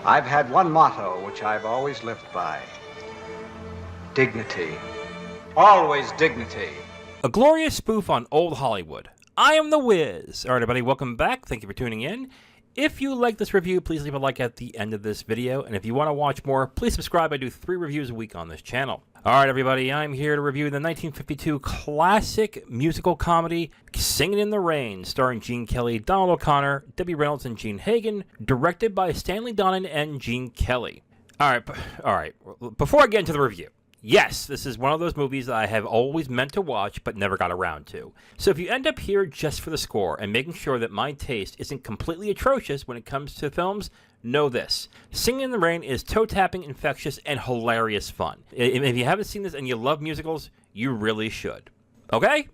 I've had one motto which I've always lived by. Dignity. Always dignity. A glorious spoof on old Hollywood. I am the Wiz. All right, everybody, welcome back. Thank you for tuning in. If you like this review, please leave a like at the end of this video. And if you want to watch more, please subscribe. I do 3 reviews a week on this channel. All right, everybody, I'm here to review the 1952 classic musical comedy, Singin' in the Rain, starring Gene Kelly, Donald O'Connor, Debbie Reynolds, and Gene Hagen, directed by Stanley Donen and Gene Kelly. All right. Before I get into the review, yes, this is one of those movies that I have always meant to watch but never got around to. So if you end up here just for the score and making sure that my taste isn't completely atrocious when it comes to films, know this. Singin' in the Rain is toe-tapping, infectious, and hilarious fun. If you haven't seen this and you love musicals, you really should. Okay?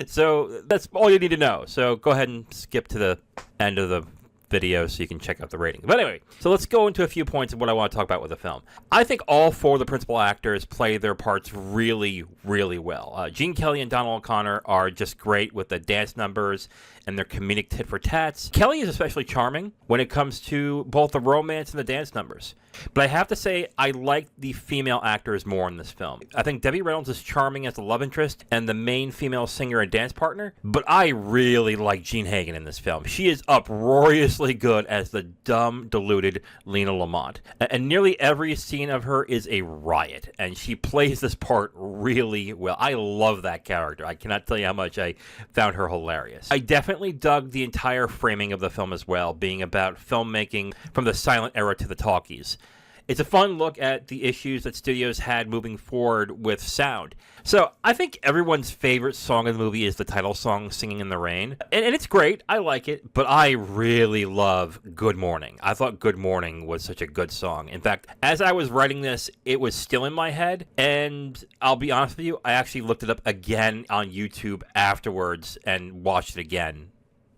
So that's all you need to know. So go ahead and skip to the end of the video so you can check out the rating. But anyway, so let's go into a few points of what I want to talk about with the film. I think all 4 of the principal actors play their parts really, really well. Gene Kelly and Donald O'Connor are just great with the dance numbers and their comedic tit for tats. Kelly is especially charming when it comes to both the romance and the dance numbers. But I have to say, I like the female actors more in this film. I think Debbie Reynolds is charming as the love interest and the main female singer and dance partner, but I really like Gene Hagen in this film. She is uproariously good as the dumb, deluded Lena Lamont. And nearly every scene of her is a riot, and she plays this part really well. I love that character. I cannot tell you how much I found her hilarious. I definitely dug the entire framing of the film as well, being about filmmaking from the silent era to the talkies. It's a fun look at the issues that studios had moving forward with sound. So I think everyone's favorite song in the movie is the title song, Singin' in the Rain. And it's great. I like it. But I really love Good Morning. I thought Good Morning was such a good song. In fact, as I was writing this, it was still in my head. And I'll be honest with you, I actually looked it up again on YouTube afterwards and watched it again.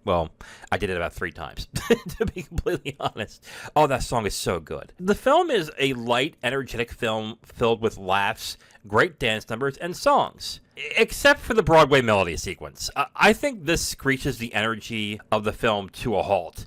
Well, I did it about 3 times, to be completely honest. Oh, that song is so good. The film is a light, energetic film filled with laughs, great dance numbers, and songs. Except for the Broadway melody sequence. I think this screeches the energy of the film to a halt.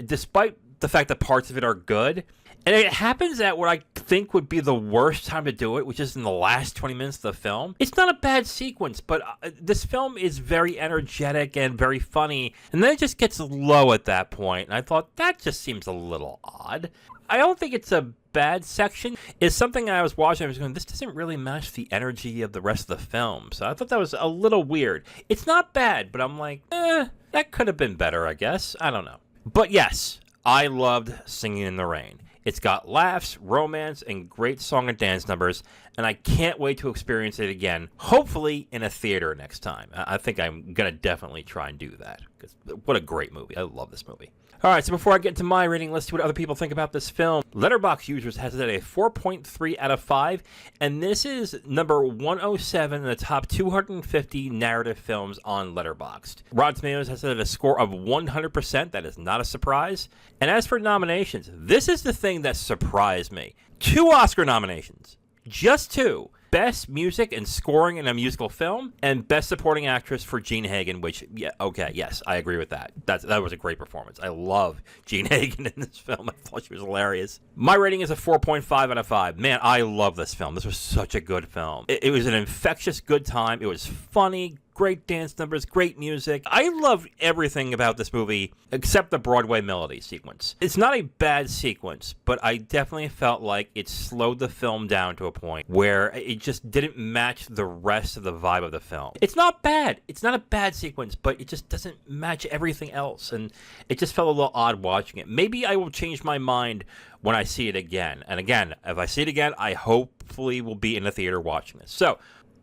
Despite the fact that parts of it are good, and it happens at what I think would be the worst time to do it, which is in the last 20 minutes of the film. It's not a bad sequence, but this film is very energetic and very funny, and then it just gets low at that point, and I thought, that just seems a little odd. I don't think it's a bad section. It's something I was watching, I was going, this doesn't really match the energy of the rest of the film, so I thought that was a little weird. It's not bad, but I'm like, that could have been better, I guess. I don't know. But yes, I loved Singin' in the Rain. It's got laughs, romance, and great song and dance numbers, and I can't wait to experience it again, hopefully in a theater next time. I think I'm going to definitely try and do that, because what a great movie. I love this movie. All right, so before I get into my rating, let's see what other people think about this film. Letterboxd users has it at a 4.3 out of 5, and this is number 107 in the top 250 narrative films on Letterboxd. Rotten Tomatoes has it at a score of 100%. That is not a surprise. And as for nominations, this is the thing that surprised me. 2 Oscar nominations. Just 2. Best Music and Scoring in a Musical Film, and Best Supporting Actress for Gene Hagen, which, yeah, okay, yes, I agree with that. That was a great performance. I love Gene Hagen in this film. I thought she was hilarious. My rating is a 4.5 out of 5. Man, I love this film. This was such a good film. It was an infectious good time. It was funny, great dance numbers, great music. I loved everything about this movie except the Broadway melody sequence. It's not a bad sequence, but I definitely felt like it slowed the film down to a point where it just didn't match the rest of the vibe of the film. It's not bad. It's not a bad sequence, but it just doesn't match everything else, and it just felt a little odd watching it. Maybe I will change my mind when I see it again. And again, if I see it again, I hopefully will be in the theater watching this.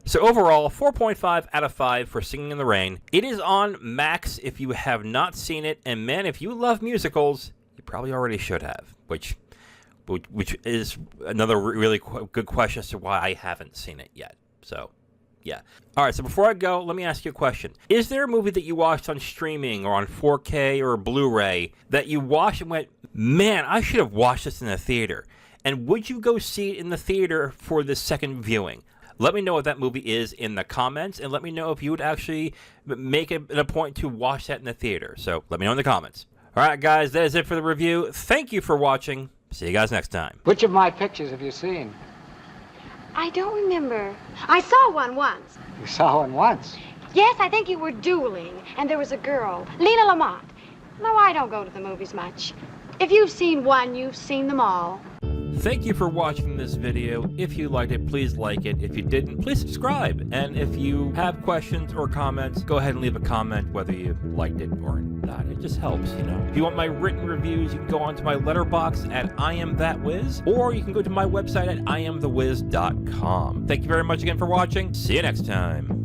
So overall, 4.5 out of 5 for Singin' in the Rain. It is on Max if you have not seen it. And man, if you love musicals, you probably already should have. Which is another really good question as to why I haven't seen it yet. So, yeah. All right, so before I go, let me ask you a question. Is there a movie that you watched on streaming or on 4K or Blu-ray that you watched and went, man, I should have watched this in the theater? And would you go see it in the theater for the second viewing? Let me know what that movie is in the comments, and let me know if you would actually make it a point to watch that in the theater. So let me know in the comments. Alright guys, that is it for the review. Thank you for watching. See you guys next time. Which of my pictures have you seen? I don't remember. I saw one once. You saw one once. Yes, I think you were dueling, and there was a girl, Lena Lamont. No, I don't go to the movies much. If you've seen one, you've seen them all. Thank you for watching this video. If you liked it, please like it. If you didn't, please subscribe. And if you have questions or comments, go ahead and leave a comment whether you liked it or not. It just helps, you know. If you want my written reviews, you can go onto my letterbox at IamThatWiz, or you can go to my website at IamTheWiz.com. Thank you very much again for watching. See you next time.